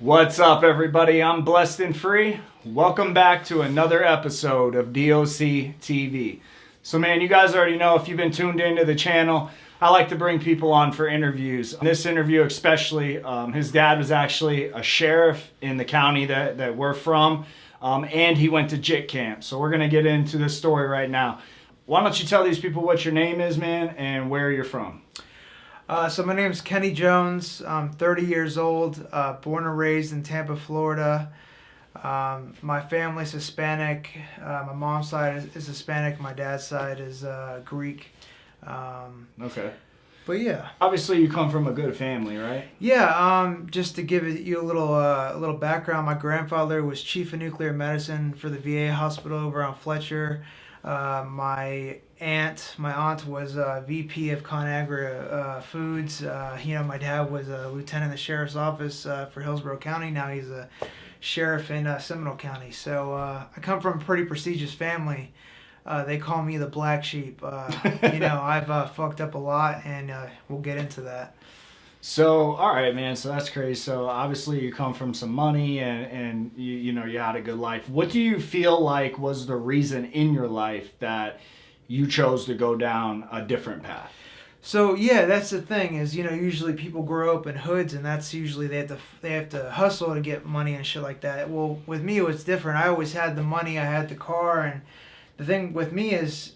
What's up, everybody? I'm Blessed and Free. Welcome back to another episode of DOC TV. So, man, you guys already know if you've been tuned into the channel, I like to bring people on for interviews. In this interview especially, his dad was actually a sheriff in the county that we're from, and he went to JIT camp. So we're going to get into this story right now. Why don't you tell these people what your name is, man, and where you're from? So my name is Kenny Jones. I'm 30 years old, born and raised in Tampa, Florida. My family's Hispanic. My mom's side is Hispanic. My dad's side is Greek. Okay. But yeah. Obviously, you come from a good family, right? Yeah. Just to give you a little background, my grandfather was chief of nuclear medicine for the VA hospital over on Fletcher. My aunt was VP of ConAgra Foods. My dad was a lieutenant in the sheriff's office for Hillsborough County. Now he's a sheriff in Seminole County. So I come from a pretty prestigious family. They call me the black sheep. I've fucked up a lot, and we'll get into that. So, all right, man. So that's crazy. So obviously you come from some money and you had a good life. What do you feel like was the reason in your life that you chose to go down a different path? So yeah, that's the thing is, usually people grow up in hoods, and that's usually they have to hustle to get money and shit like that. Well, with me it was different. I always had the money, I had the car, and the thing with me is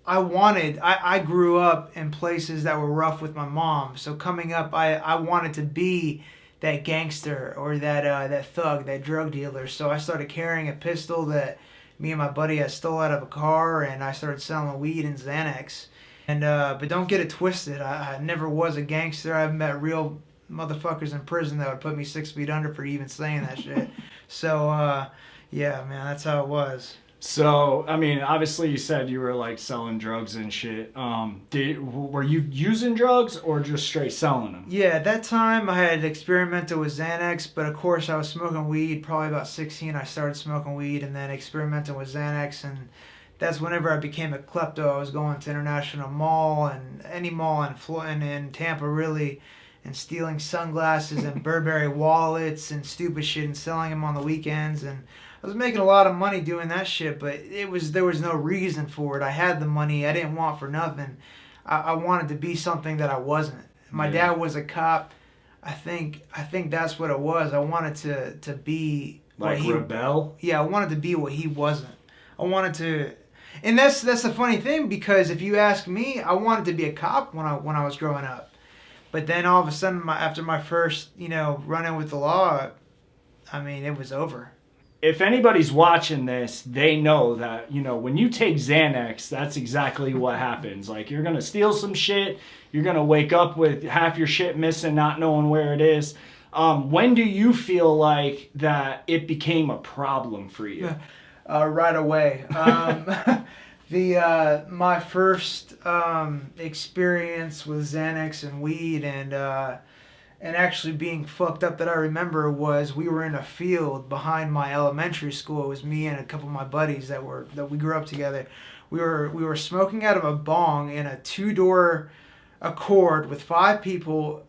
I grew up in places that were rough with my mom. So coming up, I wanted to be that gangster or that thug, that drug dealer. So I started carrying a pistol that me and my buddy had stole out of a car, and I started selling weed and Xanax. And but don't get it twisted. I never was a gangster. I've met real motherfuckers in prison that would put me 6 feet under for even saying that shit. So yeah, man, that's how it was. So, I mean, obviously you said you were like selling drugs and shit. Were you using drugs or just straight selling them? Yeah, at that time I had experimented with Xanax, but of course I was smoking weed. Probably about 16 I started smoking weed and then experimenting with Xanax, and that's whenever I became a klepto. I was going to International Mall and any mall in Tampa really, and stealing sunglasses and Burberry wallets and stupid shit and selling them on the weekends, and I was making a lot of money doing that shit, but there was no reason for it. I had the money. I didn't want for nothing. I wanted to be something that I wasn't. My dad was a cop. I think that's what it was. I wanted to be like rebel. Yeah, I wanted to be what he wasn't. I wanted to, and that's the funny thing, because if you ask me, I wanted to be a cop when I was growing up, but then all of a sudden after my first run-in with the law, I mean, it was over. If anybody's watching this, they know that, when you take Xanax, that's exactly what happens. Like, you're going to steal some shit. You're going to wake up with half your shit missing, not knowing where it is. When do you feel like that it became a problem for you? Right away. My first experience with Xanax and weed and actually being fucked up that I remember was we were in a field behind my elementary school. It was me and a couple of my buddies that we grew up together. We were smoking out of a bong in a 2-door Accord with 5 people,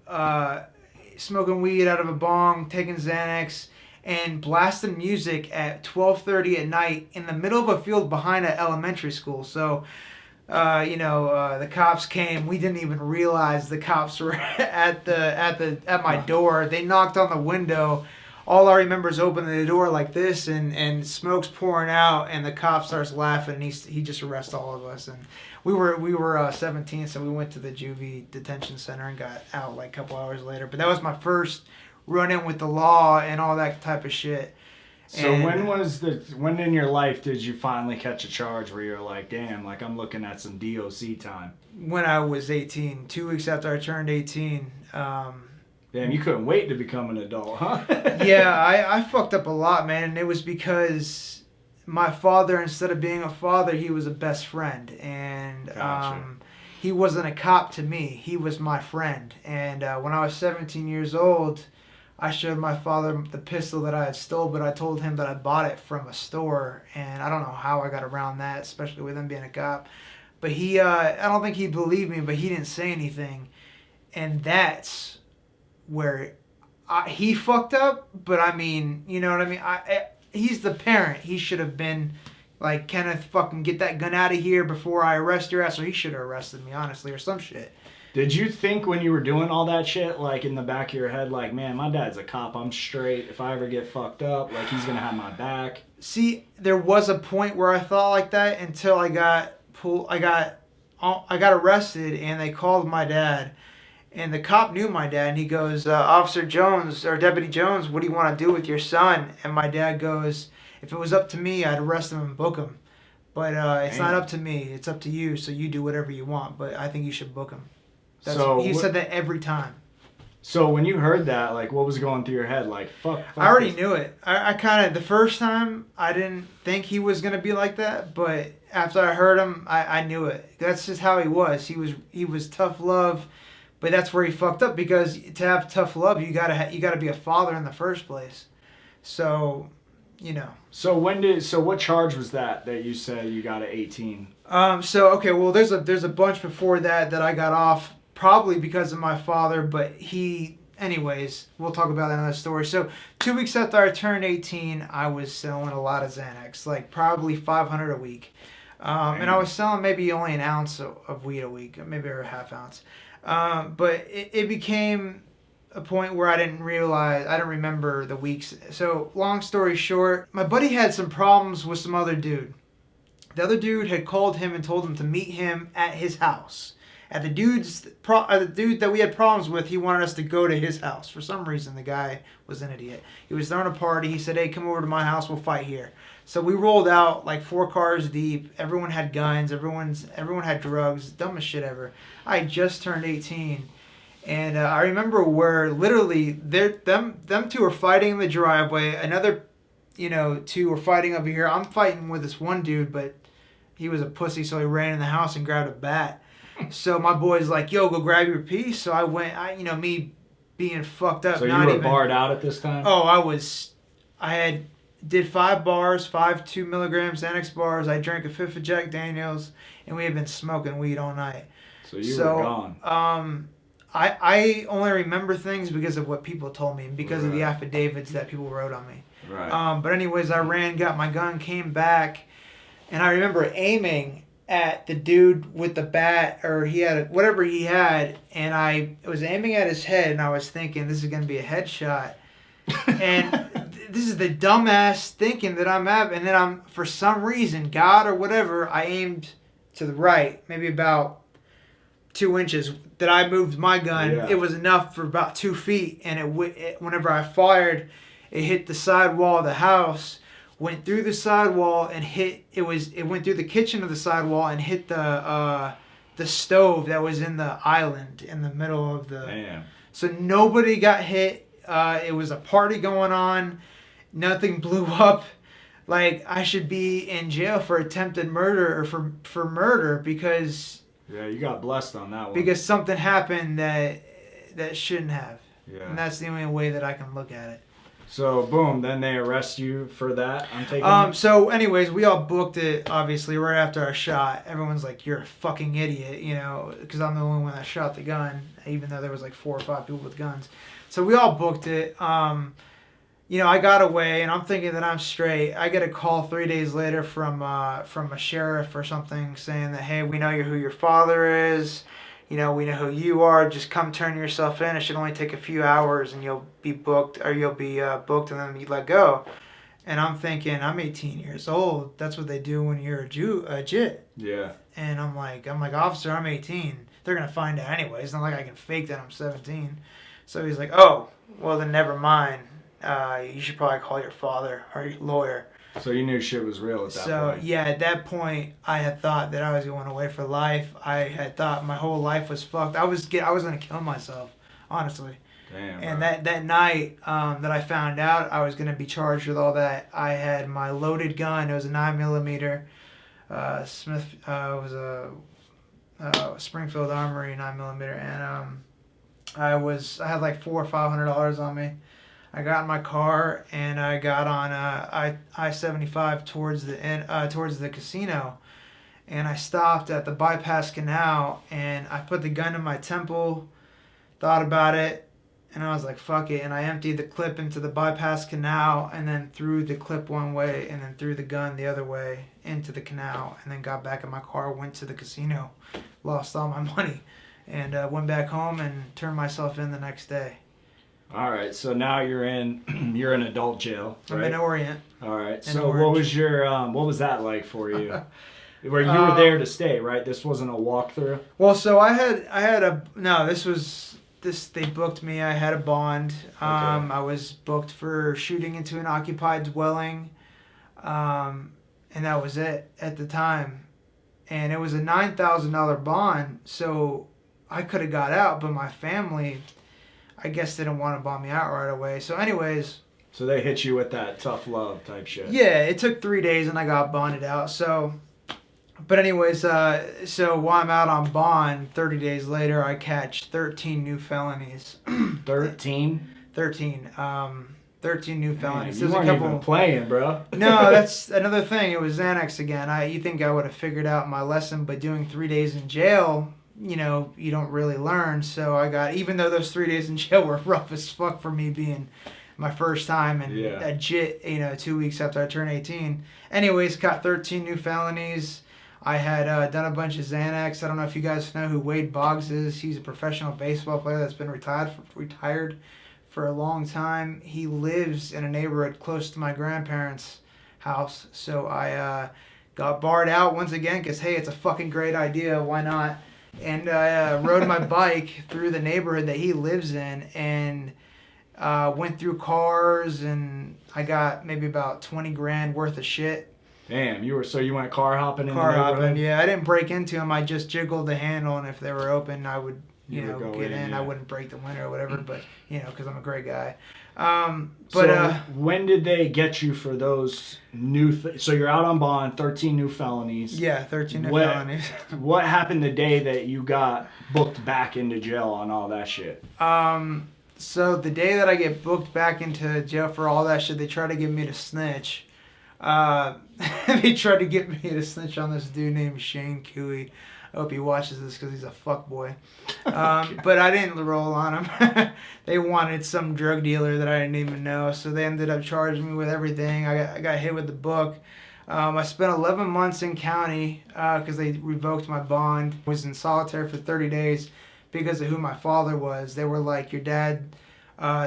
smoking weed out of a bong, taking Xanax, and blasting music at 12:30 at night in the middle of a field behind an elementary school. So the cops came. We didn't even realize the cops were at my door. They knocked on the window. All I remember is opening the door like this, and smoke's pouring out, and the cop starts laughing, and he just arrests all of us. And we were 17, so we went to the juvie detention center and got out like a couple hours later. But that was my first run-in with the law and all that type of shit. So when in your life did you finally catch a charge where you're like, damn, like I'm looking at some DOC time? When I was 18, 2 weeks after I turned 18. Damn, you couldn't wait to become an adult, huh? Yeah, I fucked up a lot, man, and it was because my father, instead of being a father, he was a best friend, and Gotcha. He wasn't a cop to me. He was my friend, and when I was 17 years old, I showed my father the pistol that I had stole, but I told him that I bought it from a store, and I don't know how I got around that, especially with him being a cop. But I don't think he believed me, but he didn't say anything, and that's where he fucked up, but I mean, you know what I mean? He's the parent. He should have been like, Kenneth, fucking get that gun out of here before I arrest your ass, or he should have arrested me, honestly, or some shit. Did you think when you were doing all that shit, like in the back of your head, like, man, my dad's a cop, I'm straight. If I ever get fucked up, like, he's gonna have my back? See, there was a point where I thought like that until I got arrested, and they called my dad. And the cop knew my dad, and he goes, Officer Jones, or Deputy Jones, what do you want to do with your son? And my dad goes, if it was up to me, I'd arrest him and book him. But it's not up to me. It's up to you, so you do whatever you want. But I think you should book him. He said that every time. So when you heard that, like, what was going through your head? Like, fuck I already knew it. I kind of, the first time, I didn't think he was going to be like that. But after I heard him, I knew it. That's just how he was. He was tough love. But that's where he fucked up, because to have tough love, you gotta be a father in the first place. So, you know. So what charge was that you said you got at 18? Okay, well, there's a bunch before that I got off, probably because of my father, but anyways, we'll talk about that in another story. So 2 weeks after I turned 18, I was selling a lot of Xanax, like probably 500 a week. And I was selling maybe only an ounce of weed a week, maybe a half ounce. But it became a point where I didn't remember the weeks. So long story short, my buddy had some problems with some other dude. The other dude had called him and told him to meet him at his house. At the dude that we had problems with, he wanted us to go to his house. For some reason, the guy was an idiot. He was throwing a party. He said, hey, come over to my house. We'll fight here. So we rolled out like 4 cars deep. Everyone had guns. Everyone had drugs. Dumbest shit ever. I just turned 18. And I remember where literally them two are fighting in the driveway. Another, two were fighting over here. I'm fighting with this one dude, but he was a pussy, so he ran in the house and grabbed a bat. So my boy's like, yo, go grab your piece. So I went, me being fucked up. So you were barred out at this time? Oh, did 5 bars, 5 2 milligrams Xanax bars. I drank a fifth of Jack Daniels, and we had been smoking weed all night. So you were gone. I only remember things because of what people told me and because of the affidavits that people wrote on me. Right. But anyways, I ran, got my gun, came back, and I remember aiming at the dude with the bat, or he had whatever he had, and I was aiming at his head, and I was thinking, this is going to be a headshot. And this is the dumbass thinking that I'm having, and then for some reason, God or whatever, I aimed to the right, maybe about 2 inches. That I moved my gun, It was enough for about 2 feet, and whenever I fired, it hit the side wall of the house, went through the side wall and it went through the kitchen of the side wall and hit the stove that was in the island in the middle of the. Damn. So nobody got hit. It was a party going on. Nothing blew up. Like, I should be in jail for attempted murder or for murder because. Yeah, you got blessed on that one. Because something happened that shouldn't have. Yeah. And that's the only way that I can look at it. So, boom, then they arrest you for that, I'm taking So, anyways, we all booked it, obviously, right after I shot. Everyone's like, you're a fucking idiot, because I'm the only one that shot the gun, even though there was like 4 or 5 people with guns. So, we all booked it. I got away, and I'm thinking that I'm straight. I get a call 3 days later from a sheriff or something saying that, hey, we know who your father is. We know who you are. Just come turn yourself in. It should only take a few hours, and you'll be booked, and then you let go. And I'm thinking, I'm 18 years old. That's what they do when you're a JIT. Yeah. And I'm like, officer, I'm 18. They're gonna find out anyway. It's not like I can fake that I'm 17. So he's like, oh, well then never mind. You should probably call your father or your lawyer. So you knew shit was real at that point. So, yeah, at that point, I had thought that I was going away for life. I had thought my whole life was fucked. I was going to kill myself, honestly. Damn. And right. that night that I found out I was going to be charged with all that, I had my loaded gun. It was a 9mm. Smith was a Springfield Armory 9mm. And I had like $400 or $500 on me. I got in my car and I got on I-75 towards the casino, and I stopped at the bypass canal and I put the gun in my temple, thought about it, And I was like, fuck it. And I emptied the clip into the bypass canal and then threw the clip one way and then threw the gun the other way into the canal and then got back in my car, went to the casino, lost all my money, and went back home and turned myself in the next day. All right, so now you're in adult jail, right? I'm in Orient. All right, In so Orange. what was that like for you? Where you were there to stay, right? This wasn't a walkthrough? Well, so they booked me. I had a bond. Okay. I was booked for shooting into an occupied dwelling, and that was it at the time. And it was a $9,000 bond, so I could have got out, but my family, I guess, didn't want to bond me out right away. So anyways. So they hit you with that tough love type shit. Yeah, it took 3 days and I got bonded out. So, but anyways, so while I'm out on bond, 30 days later, I catch 13 new felonies. 13? 13. 13 new felonies. Man, you weren't even playing, bro. No, that's another thing. It was Xanax again. You think I would have figured out my lesson, but doing 3 days in jail, you don't really learn. So even though those 3 days in jail were rough as fuck for me being my first time and a JIT, 2 weeks after I turned 18. Anyways, got 13 new felonies. I had done a bunch of Xanax. I don't know if you guys know who Wade Boggs is. He's a professional baseball player that's been retired for a long time. He lives in a neighborhood close to my grandparents' house. So I got barred out once again because, hey, it's a fucking great idea. Why not? And I rode my bike through the neighborhood that he lives in and went through cars, and I got maybe about 20 grand worth of shit. Damn, you went car hopping in the Car neighborhood? hopping, yeah. I didn't break into them. I just jiggled the handle, and if they were open, I would, get in. Yeah. I wouldn't break the window or whatever, but, because I'm a great guy. So when did they get you for those new so you're out on bond, 13 new felonies. Yeah, 13 new felonies. What happened the day that you got booked back into jail on all that shit? So the day that I get booked back into jail for all that shit, they try to get me to snitch. They tried to get me to snitch on this dude named Shane Cooey. I hope he watches this because he's a fuckboy. But I didn't roll on him. They wanted some drug dealer that I didn't even know, so they ended up charging me with everything. I got hit with the book. I spent 11 months in county because they revoked my bond. I was in solitary for 30 days because of who my father was. They were like, your dad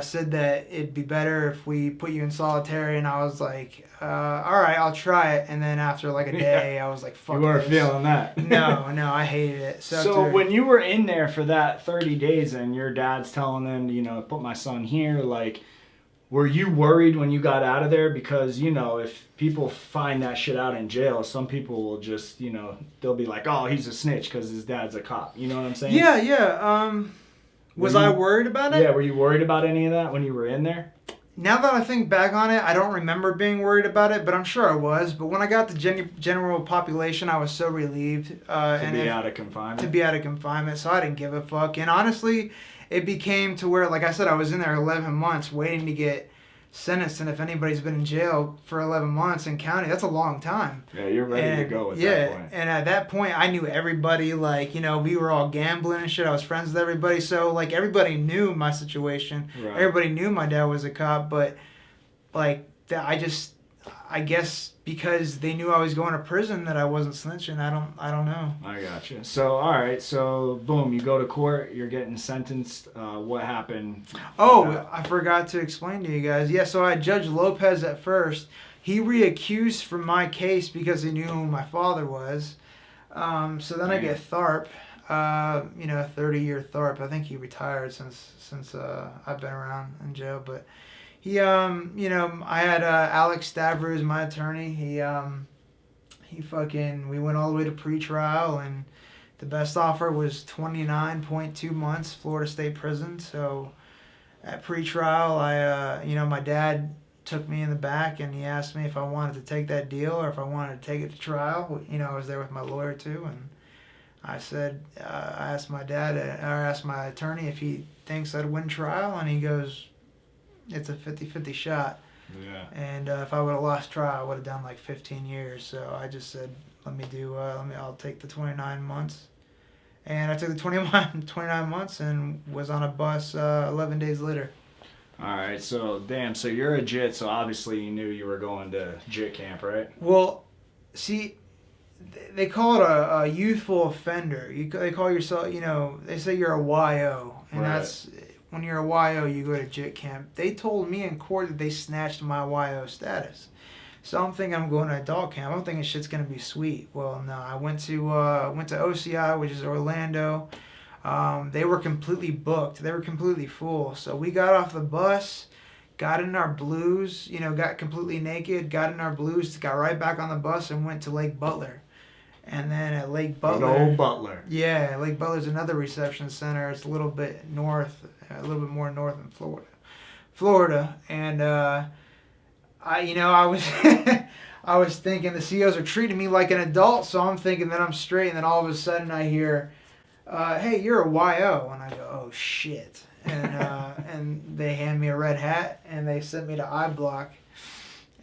said that it'd be better if we put you in solitary, and I was like, all right, I'll try it. And then after like a day, I was like, fuck You weren't this. feeling that. No, I hated it. So when you were in there for that 30 days and your dad's telling them, put my son here, like, were you worried when you got out of there? Because, if people find that shit out in jail, some people will just, they'll be like, oh, he's a snitch because his dad's a cop. You know what I'm saying? Yeah. Was I worried about it? Yeah, were you worried about any of that when you were in there? Now that I think back on it, I don't remember being worried about it, but I'm sure I was. But when I got to general population, I was so relieved. To be out of confinement. So I didn't give a fuck. And honestly, it became to where, like I said, I was in there 11 months waiting to get sentenced. And if anybody's been in jail for 11 months in county, that's a long time. Yeah, you're ready to go at that point. And at that point, I knew everybody. Like, we were all gambling and shit. I was friends with everybody. So, like, everybody knew my situation. Right. Everybody knew my dad was a cop. But, like, I guess because they knew I was going to prison that I wasn't snitching. I don't know. I gotcha. So, all right. So, boom, you go to court. You're getting sentenced. What happened? Oh, I forgot to explain to you guys. Yeah, so I had Judge Lopez at first. He reaccused from my case because he knew who my father was. So then I get Tharp, 30-year Tharp. I think he retired since I've been around in jail, but he, I had Alex Stavros, my attorney. We went all the way to pretrial, and the best offer was 29.2 months, Florida State Prison. So at pretrial, my dad took me in the back and he asked me if I wanted to take that deal or if I wanted to take it to trial. I was there with my lawyer too, and I said, I asked my attorney if he thinks I'd win trial, and he goes, it's a 50-50 shot. Yeah. And if I would have lost trial, I would have done like 15 years. So I just said, I'll take the 29 months. And I took the 29 months and was on a bus 11 days later. All right, so damn, so you're a JIT, so obviously you knew you were going to JIT camp, right? Well, see, they call it a youthful offender. They call yourself, they say you're a YO, and Right. that's when you're a YO, you go to JIT camp. They told me in court that they snatched my YO status. So I'm thinking I'm going to adult camp. I'm thinking shit's gonna be sweet. Well, no, I went to OCI, which is Orlando. They were completely booked. They were completely full. So we got off the bus, got in our blues, got completely naked, got in our blues, got right back on the bus and went to Lake Butler. And then at Lake Butler, Good old Butler. yeah, Lake Butler's another reception center. It's a little bit north, a little bit more north than Florida. And I was I was thinking the COs are treating me like an adult, so I'm thinking that I'm straight, and then all of a sudden I hear, "Hey, you're a YO," and I go, "Oh shit!" And they hand me a red hat and they sent me to I Block.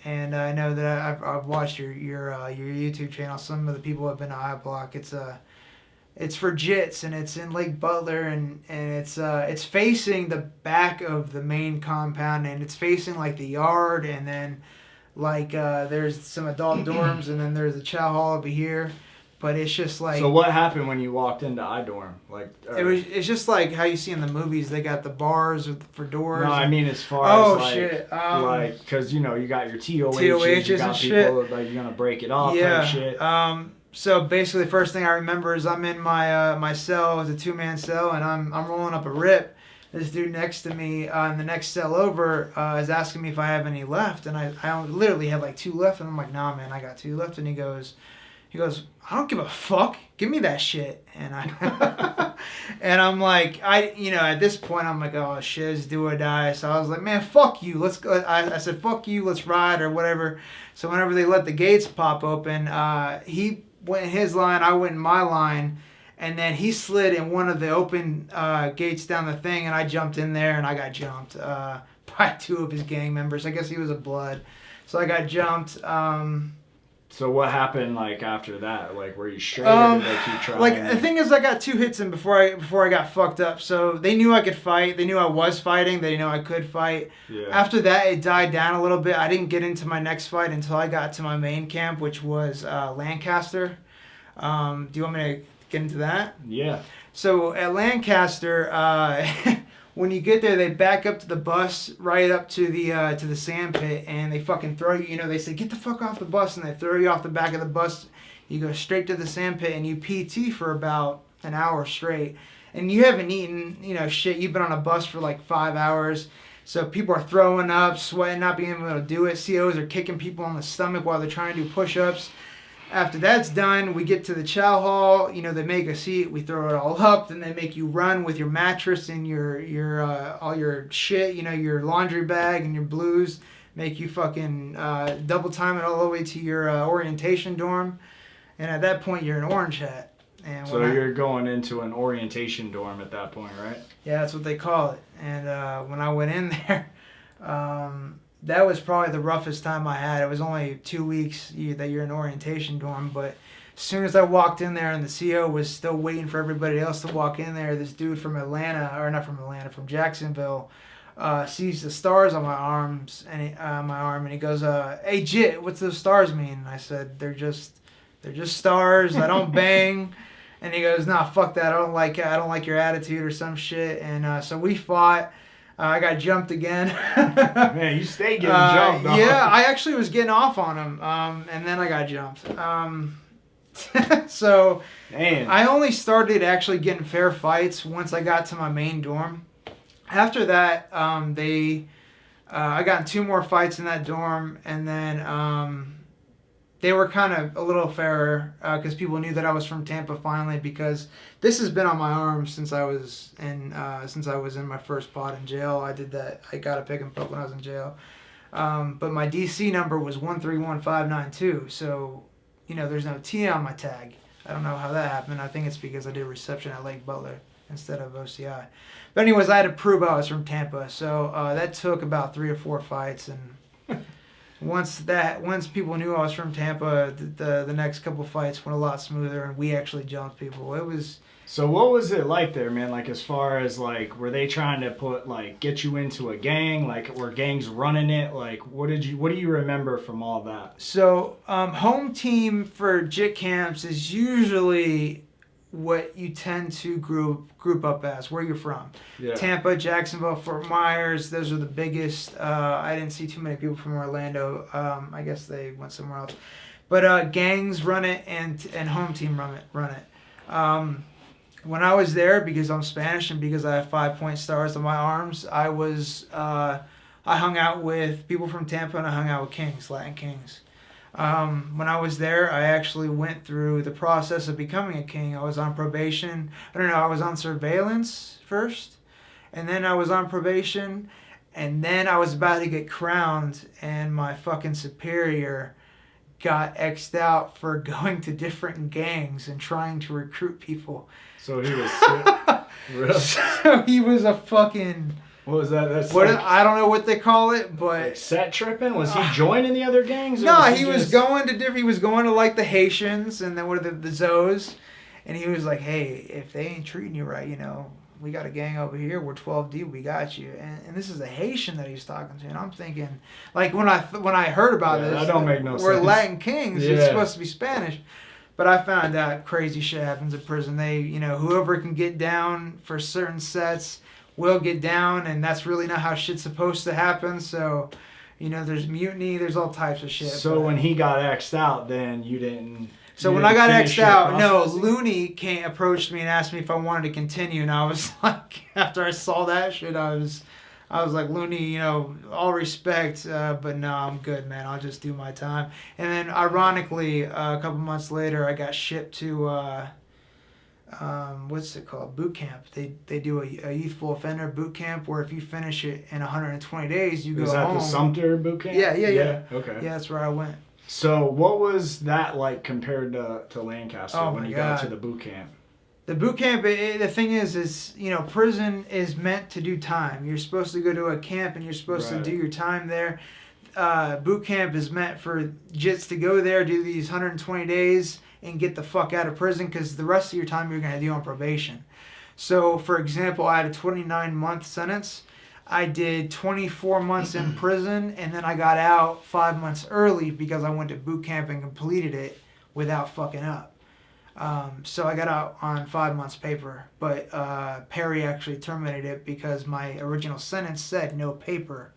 And I know that I've watched your YouTube channel. Some of the people have been to I Block. It's for JITs, and it's in Lake Butler, and it's facing the back of the main compound, and it's facing like the yard, and then like there's some adult dorms, and then there's a chow hall over here. But it's just like, So what happened when you walked into iDorm? it's just like how you see in the movies. They got the bars for doors. No, I mean as far as like, shit. like, cause you got your TOHs, you and got shit. people like you're gonna break it off Yeah. type shit. So basically, the first thing I remember is I'm in my cell. It's a 2-man cell, and I'm rolling up a rip. This dude next to me in the next cell over is asking me if I have any left, and I literally had like 2 left, and I'm like, nah, man, I got 2 left, and he goes, I don't give a fuck. Give me that shit. And and I'm like, at this point, I'm like, oh shit, it's do or die. So I was like, man, fuck you. Let's go. I said, fuck you. Let's ride or whatever. So whenever they let the gates pop open, he went in his line, I went in my line, and then he slid in one of the open gates down the thing, and I jumped in there, and I got jumped by 2 of his gang members. I guess he was a blood. So I got jumped. So what happened like after that? Like were you straight or did they keep trying? Like the thing is, I got 2 hits in before I got fucked up. So they knew I could fight. They knew I was fighting. They knew I could fight. Yeah. After that, it died down a little bit. I didn't get into my next fight until I got to my main camp, which was Lancaster. Do you want me to get into that? Yeah. So at Lancaster, when you get there, they back up to the bus, right up to the sand pit, and they fucking throw you. They say, get the fuck off the bus, and they throw you off the back of the bus. You go straight to the sand pit, and you PT for about an hour straight. And you haven't eaten, shit. You've been on a bus for like 5 hours. So people are throwing up, sweating, not being able to do it. COs are kicking people on the stomach while they're trying to do push-ups. After that's done, we get to the chow hall. They make a seat. We throw it all up. Then they make you run with your mattress and your all your shit. Your laundry bag and your blues. Make you fucking double time it all the way to your orientation dorm. And at that point, you're an orange hat. And So you're going into an orientation dorm at that point, right? Yeah, that's what they call it. And when I went in there, that was probably the roughest time I had. It was only 2 weeks that you're in orientation dorm, but as soon as I walked in there and the CO was still waiting for everybody else to walk in there, this dude from from Jacksonville, sees the stars on my arms and my arm, and he goes, "Hey Jit, what's those stars mean?" And I said, "They're just stars. I don't bang." And he goes, "Nah, fuck that. I don't like your attitude or some shit." And so we fought. I got jumped again. Man, you stay getting jumped. Dog. Yeah, I actually was getting off on him, and then I got jumped. So Man. I only started actually getting fair fights once I got to my main dorm. After that, I got in 2 more fights in that dorm, and then they were kind of a little fairer because people knew that I was from Tampa finally, because this has been on my arm since I was in my first pod in jail. I did that. I got a pick and poke when I was in jail. But my DC number was 131592. So, there's no T on my tag. I don't know how that happened. I think it's because I did reception at Lake Butler instead of OCI. But anyways, I had to prove I was from Tampa. So that took about 3 or 4 fights, and once people knew I was from Tampa, the next couple fights went a lot smoother, and we actually jumped people. It was. So what was it like there, man? Like as far as like, were they trying to get you into a gang? Like were gangs running it? Like what do you remember from all that? So home team for JIT camps is usually what you tend to group up as, where you're from. Yeah. Tampa, Jacksonville, Fort Myers, those are the biggest. I didn't see too many people from Orlando. I guess they went somewhere else. But gangs run it and home team run it. When I was there, because I'm Spanish and because I have 5-point stars on my arms, I hung out with people from Tampa and I hung out with kings, Latin kings. When I was there, I actually went through the process of becoming a king. I was on probation. I was on surveillance first, and then I was on probation, and then I was about to get crowned, and my fucking superior got X'd out for going to different gangs and trying to recruit people. So he was really? So he was a fucking... What was that? That's I don't know what they call it, but like set tripping. Was he joining the other gangs? No, he was going to different. He was going to like the Haitians and then what are the Zos, and he was like, "Hey, if they ain't treating you right, we got a gang over here. We're 12 deep. We got you." And this is a Haitian that he's talking to, and I'm thinking, like when I heard about this, that don't make no sense. We're Latin kings. Yeah. It's supposed to be Spanish. But I found out crazy shit happens in prison. They, whoever can get down for certain sets will get down, and that's really not how shit's supposed to happen. So, there's mutiny, there's all types of shit. So when he got X'd out, then you didn't. So when I got X'd out, no, Looney approached me and asked me if I wanted to continue, and I was like, after I saw that shit, I was like, Looney, all respect, but no, I'm good, man. I'll just do my time. And then, ironically, a couple months later, I got shipped to. What's it called? Boot camp. They do a youthful offender boot camp where if you finish it in 120 days, you go home. Is that the Sumter boot camp? Yeah. Okay. Yeah, that's where I went. So what was that like compared to Lancaster Oh when my you God. got to the boot camp? The boot camp, the thing is prison is meant to do time. You're supposed to go to a camp and you're supposed to do your time there. Boot camp is meant for jits to go there, do these 120 days, and get the fuck out of prison because the rest of your time you're going to do on probation. So, for example, I had a 29-month sentence. I did 24 months in prison, and then I got out 5 months early because I went to boot camp and completed it without fucking up. So I got out on 5 months paper, but Perry actually terminated it because my original sentence said no paper.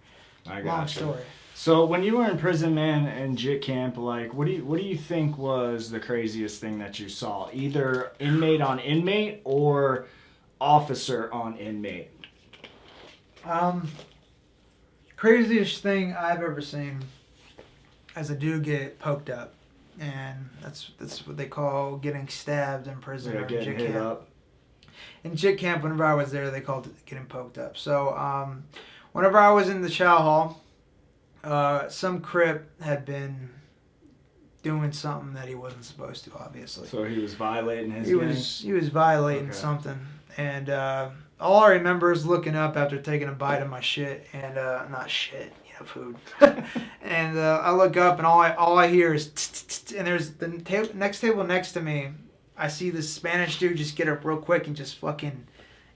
Long story. So when you were in prison, man, and JIT camp, like, what do you think was the craziest thing that you saw? Either inmate on inmate or officer on inmate? Craziest thing I've ever seen is a dude get poked up, and that's what they call getting stabbed in prison or getting JIT hit camp. up. In JIT camp, whenever I was there, they called it getting poked up. So whenever I was in the chow hall, some Crip had been doing something that he wasn't supposed to, obviously. So he was violating his He was violating something. And all I remember is looking up after taking a bite of my shit, and not shit, food. And I look up, and all I hear is tsk, and there's the next table next to me. I see this Spanish dude just get up real quick and just fucking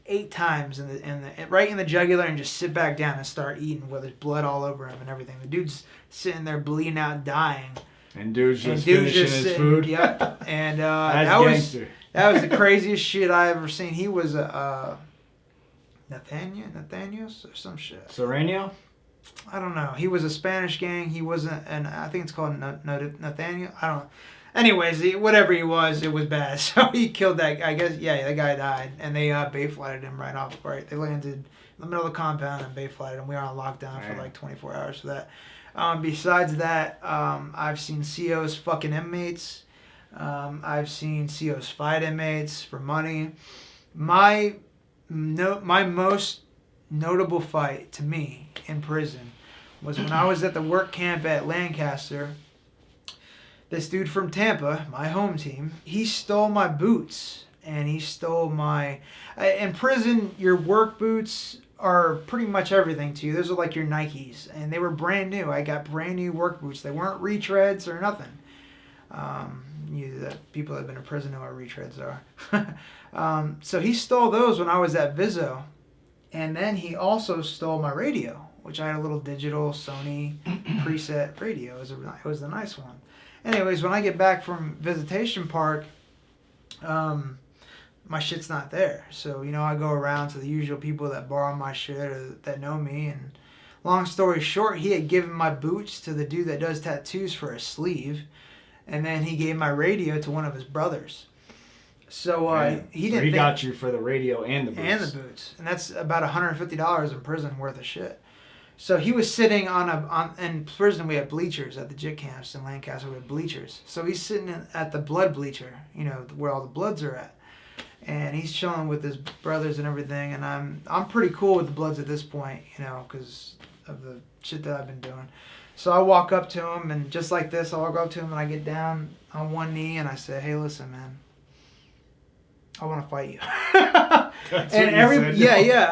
8 times right in the jugular and just sit back down and start eating with his blood all over him and everything. The dude's sitting there bleeding out, dying. And dude's just finishing his food. Yep. And that was the craziest shit I ever seen. He was a Nathaniel or some shit. Sereno? I don't know. He was a Spanish gang. He wasn't, and I think it's called Nathaniel. I don't know. Anyways, whatever he was, it was bad. So he killed that guy. I guess, that guy died. And they bay-flighted him right off. Right, they landed in the middle of the compound and bay-flighted him. We were on lockdown for like 24 hours for that. Besides that, I've seen COs fucking inmates. I've seen COs fight inmates for money. My most notable fight to me in prison was when I was at the work camp at Lancaster. This dude from Tampa, my home team, he stole my boots, and he stole my... In prison, your work boots are pretty much everything to you. Those are like your Nikes, and they were brand new. I got brand new work boots. They weren't retreads or nothing. The people that have been in prison know what retreads are. So he stole those when I was at Vizzo, and then he also stole my radio, which I had a little digital Sony preset radio. It was a nice one. Anyways, when I get back from Visitation Park, my shit's not there. So, I go around to the usual people that borrow my shit or that know me. And long story short, he had given my boots to the dude that does tattoos for a sleeve. And then he gave my radio to one of his brothers. So he got you for the radio and the boots. And the boots. And that's about $150 in prison worth of shit. So he was sitting in prison. We had bleachers at the JIT camps in Lancaster. We had bleachers. So he's sitting at the blood bleacher, where all the bloods are at. And he's chilling with his brothers and everything. And I'm pretty cool with the bloods at this point, because of the shit that I've been doing. So I walk up to him, and just like this, I walk up to him and I get down on one knee and I say, "Hey, listen, man, I want to fight you." That's and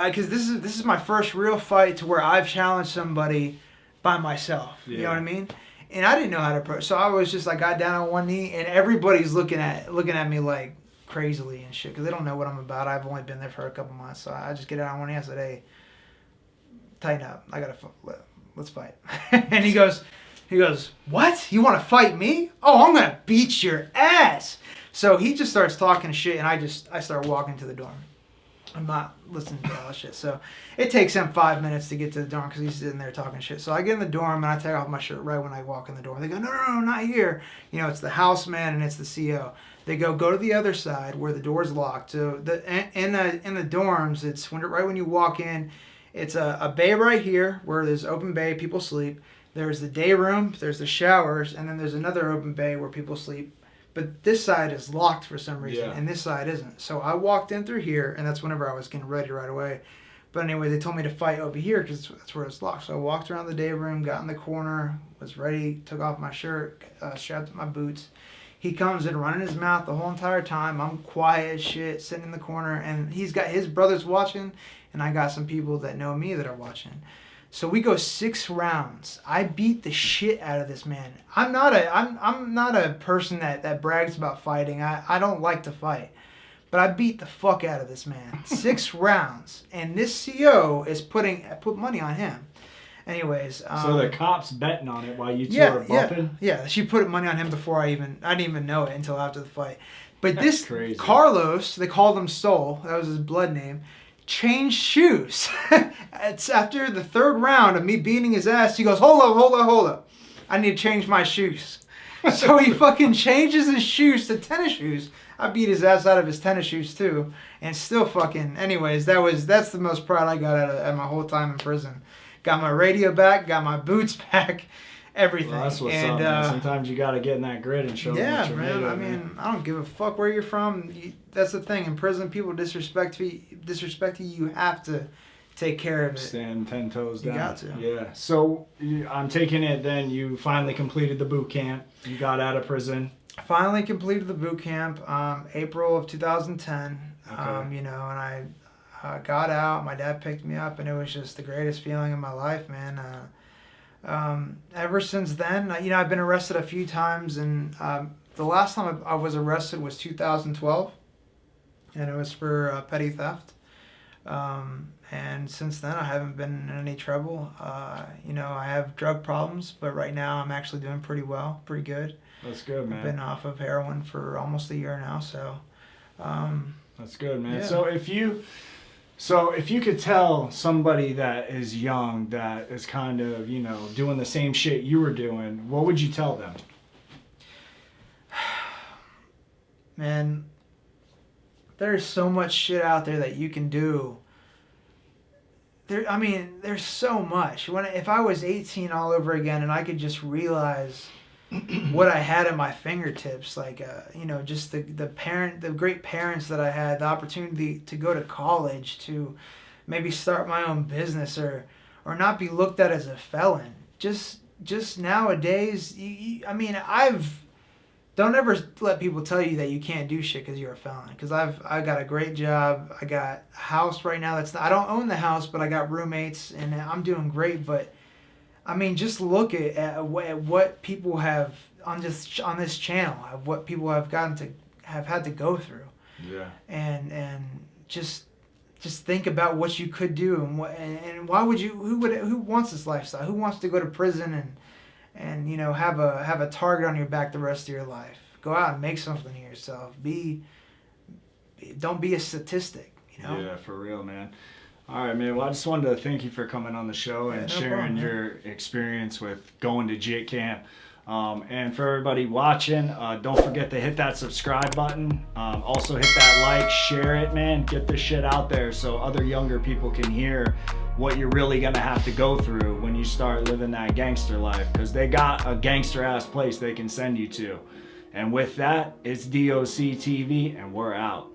because this is my first real fight to where I've challenged somebody by myself. Yeah. You know what I mean? And I didn't know how to approach. So I was just like, got down on one knee, and everybody's looking at me like crazily and shit because they don't know what I'm about. I've only been there for a couple months, so I just get down on one knee. I said, "Hey, tighten up. I gotta let's fight." And he goes, "What? You want to fight me? Oh, I'm gonna beat your ass." So he just starts talking shit, and I start walking to the dorm. I'm not listening to all that shit. So it takes him 5 minutes to get to the dorm because he's sitting there talking shit. So I get in the dorm and I take off my shirt right when I walk in the door. They go, no, not here. It's the houseman and it's the CO. They go to the other side where the door's locked. So in the dorms, it's right when you walk in, it's a bay right here where there's open bay, people sleep. There's the day room, there's the showers, and then there's another open bay where people sleep. But this side is locked for some reason, and this side isn't. So I walked in through here, and that's whenever I was getting ready right away. But anyway, they told me to fight over here because that's where it's locked. So I walked around the day room, got in the corner, was ready, took off my shirt, strapped up my boots. He comes in running his mouth the whole entire time. I'm quiet as shit, sitting in the corner, and he's got his brothers watching, and I got some people that know me that are watching. So we go 6 rounds. I beat the shit out of this man. I'm not a person that brags about fighting. I don't like to fight. But I beat the fuck out of this man. 6 rounds. And this CO put money on him. Anyways. So the cops betting on it while you two are bumping? Yeah, she put money on him before I didn't even know it until after the fight. But this crazy. Carlos, they called him Soul. That was his blood name. Changed shoes. It's after the 3rd round of me beating his ass. He goes, hold up. I need to change my shoes. So he fucking changes his shoes to tennis shoes. I beat his ass out of his tennis shoes too. And still fucking, anyways, that's the most proud I got out of my whole time in prison. Got my radio back, got my boots back, everything. Well, that's what's up, man. Sometimes you gotta get in that grid and show them what you're made of. I mean, I don't give a fuck where you're from. That's the thing. In prison, people disrespect you. You have to take care of it. Stand 10 toes down. You got to. Yeah. So I'm taking it then you finally completed the boot camp. You got out of prison. Finally completed the boot camp, April of 2010. Okay. And I got out. My dad picked me up, and it was just the greatest feeling in my life, man. Ever since then, I've been arrested a few times, and the last time I was arrested was 2012, and it was for petty theft. And since then, I haven't been in any trouble. I have drug problems, but right now I'm actually doing pretty well, pretty good. That's good, man. I've been off of heroin for almost a year now, so. That's good, man. Yeah. So if you could tell somebody that is young, that is kind of, doing the same shit you were doing, what would you tell them? Man, there's so much shit out there that you can do. There's so much. If I was 18 all over again and I could just realize what I had at my fingertips, like just the great parents that I had, the opportunity to go to college, to maybe start my own business, or not be looked at as a felon. Just nowadays, don't ever let people tell you that you can't do shit because you're a felon. Because I got a great job. I got a house right now. I don't own the house, but I got roommates, and I'm doing great. But I mean, just look at what people have on this channel, of what people have had to go through. Yeah. And just think about what you could do, and why would you? Who wants this lifestyle? Who wants to go to prison and you know have a target on your back the rest of your life? Go out and make something of yourself. Don't be a statistic. You know. Yeah, for real, man. All right, man. Well, I just wanted to thank you for coming on the show and sharing your experience with going to JIT camp. And for everybody watching, don't forget to hit that subscribe button. Also hit that like, share it, man. Get this shit out there so other younger people can hear what you're really gonna have to go through when you start living that gangster life, because they got a gangster ass place they can send you to. And with that, it's DOC TV, and we're out.